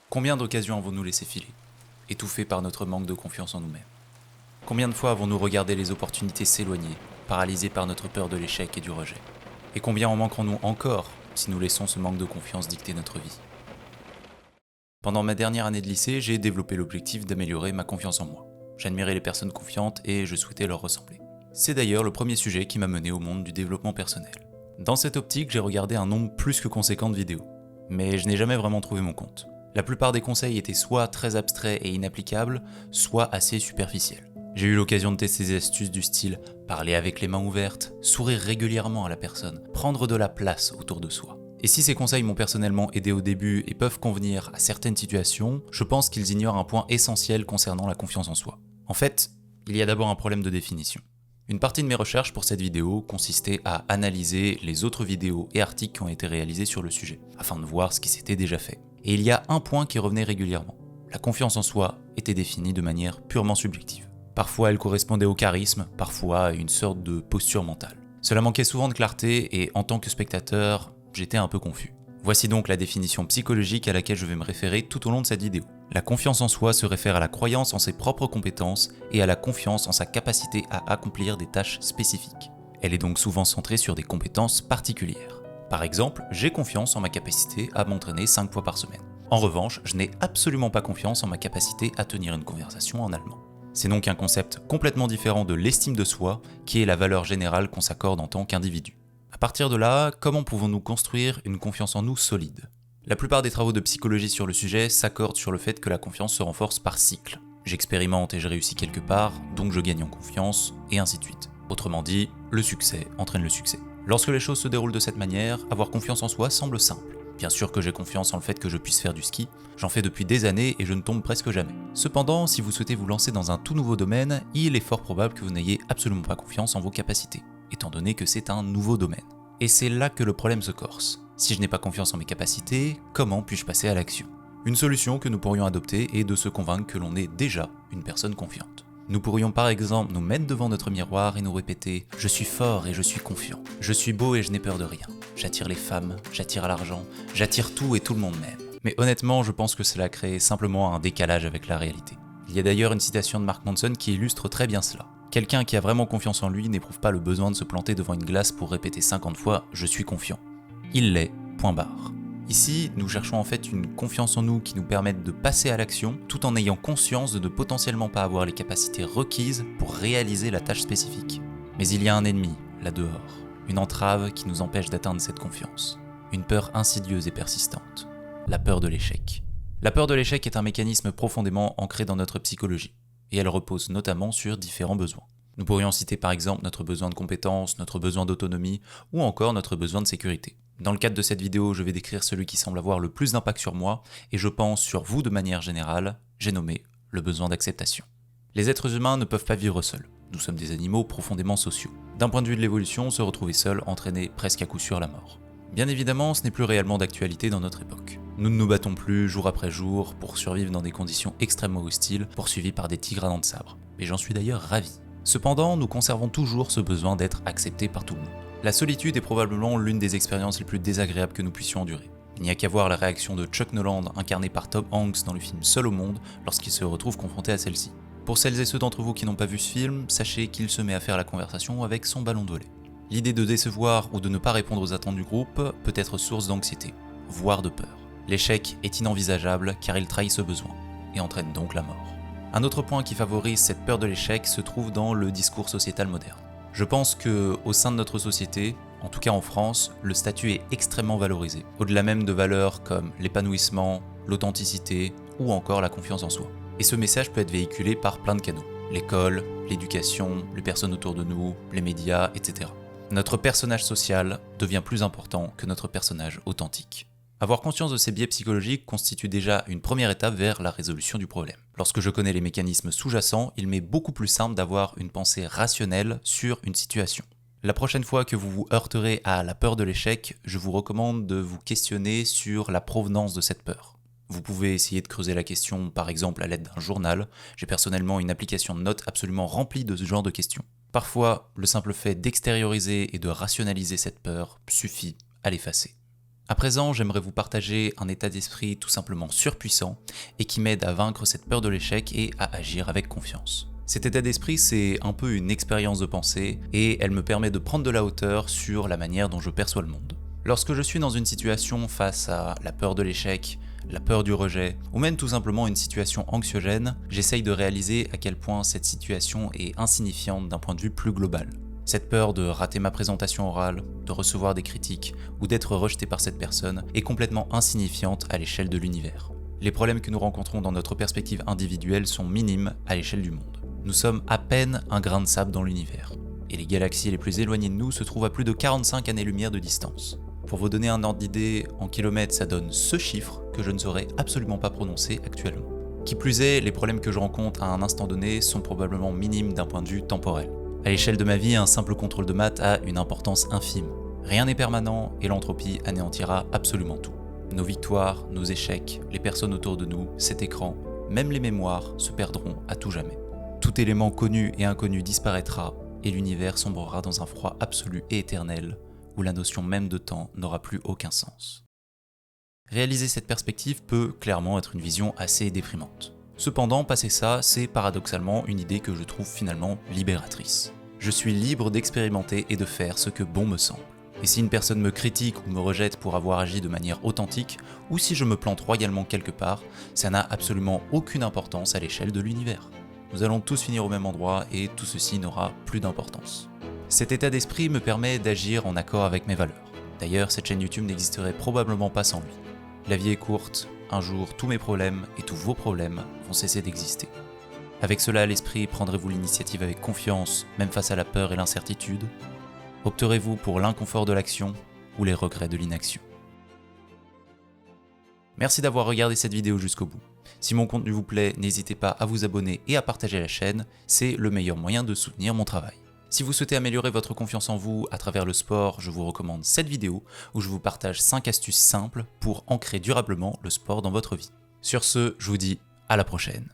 Combien d'occasions avons-nous laissé filer, étouffés par notre manque de confiance en nous-mêmes? Combien de fois avons-nous regardé les opportunités s'éloigner, paralysés par notre peur de l'échec et du rejet? Et combien en manquerons-nous encore si nous laissons ce manque de confiance dicter notre vie? Pendant ma dernière année de lycée, j'ai développé l'objectif d'améliorer ma confiance en moi. J'admirais les personnes confiantes et je souhaitais leur ressembler. C'est d'ailleurs le premier sujet qui m'a mené au monde du développement personnel. Dans cette optique, j'ai regardé un nombre plus que conséquent de vidéos. Mais je n'ai jamais vraiment trouvé mon compte. La plupart des conseils étaient soit très abstraits et inapplicables, soit assez superficiels. J'ai eu l'occasion de tester des astuces du style parler avec les mains ouvertes, sourire régulièrement à la personne, prendre de la place autour de soi. Et si ces conseils m'ont personnellement aidé au début et peuvent convenir à certaines situations, je pense qu'ils ignorent un point essentiel concernant la confiance en soi. En fait, il y a d'abord un problème de définition. Une partie de mes recherches pour cette vidéo consistait à analyser les autres vidéos et articles qui ont été réalisés sur le sujet, afin de voir ce qui s'était déjà fait. Et il y a un point qui revenait régulièrement. La confiance en soi était définie de manière purement subjective. Parfois elle correspondait au charisme, parfois à une sorte de posture mentale. Cela manquait souvent de clarté et en tant que spectateur, j'étais un peu confus. Voici donc la définition psychologique à laquelle je vais me référer tout au long de cette vidéo. La confiance en soi se réfère à la croyance en ses propres compétences et à la confiance en sa capacité à accomplir des tâches spécifiques. Elle est donc souvent centrée sur des compétences particulières. Par exemple, j'ai confiance en ma capacité à m'entraîner 5 fois par semaine. En revanche, je n'ai absolument pas confiance en ma capacité à tenir une conversation en allemand. C'est donc un concept complètement différent de l'estime de soi, qui est la valeur générale qu'on s'accorde en tant qu'individu. À partir de là, comment pouvons-nous construire une confiance en nous solide ? La plupart des travaux de psychologie sur le sujet s'accordent sur le fait que la confiance se renforce par cycle. J'expérimente et je réussis quelque part, donc je gagne en confiance, et ainsi de suite. Autrement dit, le succès entraîne le succès. Lorsque les choses se déroulent de cette manière, avoir confiance en soi semble simple. Bien sûr que j'ai confiance en le fait que je puisse faire du ski, j'en fais depuis des années et je ne tombe presque jamais. Cependant, si vous souhaitez vous lancer dans un tout nouveau domaine, il est fort probable que vous n'ayez absolument pas confiance en vos capacités, étant donné que c'est un nouveau domaine. Et c'est là que le problème se corse. Si je n'ai pas confiance en mes capacités, comment puis-je passer à l'action ? Une solution que nous pourrions adopter est de se convaincre que l'on est déjà une personne confiante. Nous pourrions par exemple nous mettre devant notre miroir et nous répéter « Je suis fort et je suis confiant. Je suis beau et je n'ai peur de rien. J'attire les femmes, j'attire l'argent, j'attire tout et tout le monde m'aime. » Mais honnêtement, je pense que cela crée simplement un décalage avec la réalité. Il y a d'ailleurs une citation de Mark Manson qui illustre très bien cela. Quelqu'un qui a vraiment confiance en lui n'éprouve pas le besoin de se planter devant une glace pour répéter 50 fois « Je suis confiant ». Il l'est, point barre. Ici, nous cherchons en fait une confiance en nous qui nous permette de passer à l'action tout en ayant conscience de ne potentiellement pas avoir les capacités requises pour réaliser la tâche spécifique. Mais il y a un ennemi, là dehors, une entrave qui nous empêche d'atteindre cette confiance. Une peur insidieuse et persistante. La peur de l'échec. La peur de l'échec est un mécanisme profondément ancré dans notre psychologie, et elle repose notamment sur différents besoins. Nous pourrions citer par exemple notre besoin de compétence, notre besoin d'autonomie, ou encore notre besoin de sécurité. Dans le cadre de cette vidéo, je vais décrire celui qui semble avoir le plus d'impact sur moi, et je pense sur vous de manière générale, j'ai nommé le besoin d'acceptation. Les êtres humains ne peuvent pas vivre seuls. Nous sommes des animaux profondément sociaux. D'un point de vue de l'évolution, se retrouver seul entraînait presque à coup sûr la mort. Bien évidemment, ce n'est plus réellement d'actualité dans notre époque. Nous ne nous battons plus jour après jour pour survivre dans des conditions extrêmement hostiles, poursuivis par des tigres à dents de sabre. Et j'en suis d'ailleurs ravi. Cependant, nous conservons toujours ce besoin d'être acceptés par tout le monde. La solitude est probablement l'une des expériences les plus désagréables que nous puissions endurer. Il n'y a qu'à voir la réaction de Chuck Noland, incarné par Tom Hanks dans le film Seul au monde, lorsqu'il se retrouve confronté à celle-ci. Pour celles et ceux d'entre vous qui n'ont pas vu ce film, sachez qu'il se met à faire la conversation avec son ballon de lait. L'idée de décevoir ou de ne pas répondre aux attentes du groupe peut être source d'anxiété, voire de peur. L'échec est inenvisageable car il trahit ce besoin, et entraîne donc la mort. Un autre point qui favorise cette peur de l'échec se trouve dans le discours sociétal moderne. Je pense qu'au sein de notre société, en tout cas en France, le statut est extrêmement valorisé, au-delà même de valeurs comme l'épanouissement, l'authenticité ou encore la confiance en soi. Et ce message peut être véhiculé par plein de canaux. L'école, l'éducation, les personnes autour de nous, les médias, etc. Notre personnage social devient plus important que notre personnage authentique. Avoir conscience de ces biais psychologiques constitue déjà une première étape vers la résolution du problème. Lorsque je connais les mécanismes sous-jacents, il m'est beaucoup plus simple d'avoir une pensée rationnelle sur une situation. La prochaine fois que vous vous heurterez à la peur de l'échec, je vous recommande de vous questionner sur la provenance de cette peur. Vous pouvez essayer de creuser la question par exemple à l'aide d'un journal. J'ai personnellement une application de notes absolument remplie de ce genre de questions. Parfois, le simple fait d'extérioriser et de rationaliser cette peur suffit à l'effacer. À présent, j'aimerais vous partager un état d'esprit tout simplement surpuissant et qui m'aide à vaincre cette peur de l'échec et à agir avec confiance. Cet état d'esprit, c'est un peu une expérience de pensée et elle me permet de prendre de la hauteur sur la manière dont je perçois le monde. Lorsque je suis dans une situation face à la peur de l'échec, la peur du rejet, ou même tout simplement une situation anxiogène, j'essaye de réaliser à quel point cette situation est insignifiante d'un point de vue plus global. Cette peur de rater ma présentation orale, de recevoir des critiques ou d'être rejeté par cette personne est complètement insignifiante à l'échelle de l'univers. Les problèmes que nous rencontrons dans notre perspective individuelle sont minimes à l'échelle du monde. Nous sommes à peine un grain de sable dans l'univers, et les galaxies les plus éloignées de nous se trouvent à plus de 45 années-lumière de distance. Pour vous donner un ordre d'idée, en kilomètres ça donne ce chiffre que je ne saurais absolument pas prononcer actuellement. Qui plus est, les problèmes que je rencontre à un instant donné sont probablement minimes d'un point de vue temporel. À l'échelle de ma vie, un simple contrôle de maths a une importance infime. Rien n'est permanent et l'entropie anéantira absolument tout. Nos victoires, nos échecs, les personnes autour de nous, cet écran, même les mémoires se perdront à tout jamais. Tout élément connu et inconnu disparaîtra et l'univers sombrera dans un froid absolu et éternel où la notion même de temps n'aura plus aucun sens. Réaliser cette perspective peut clairement être une vision assez déprimante. Cependant, passer ça, c'est paradoxalement une idée que je trouve finalement libératrice. Je suis libre d'expérimenter et de faire ce que bon me semble. Et si une personne me critique ou me rejette pour avoir agi de manière authentique, ou si je me plante royalement quelque part, ça n'a absolument aucune importance à l'échelle de l'univers. Nous allons tous finir au même endroit et tout ceci n'aura plus d'importance. Cet état d'esprit me permet d'agir en accord avec mes valeurs. D'ailleurs, cette chaîne YouTube n'existerait probablement pas sans lui. La vie est courte, un jour tous mes problèmes et tous vos problèmes vont cesser d'exister. Avec cela à l'esprit, prendrez-vous l'initiative avec confiance, même face à la peur et l'incertitude? Opterez-vous pour l'inconfort de l'action ou les regrets de l'inaction? Merci d'avoir regardé cette vidéo jusqu'au bout. Si mon contenu vous plaît, n'hésitez pas à vous abonner et à partager la chaîne, c'est le meilleur moyen de soutenir mon travail. Si vous souhaitez améliorer votre confiance en vous à travers le sport, je vous recommande cette vidéo où je vous partage 5 astuces simples pour ancrer durablement le sport dans votre vie. Sur ce, je vous dis à la prochaine.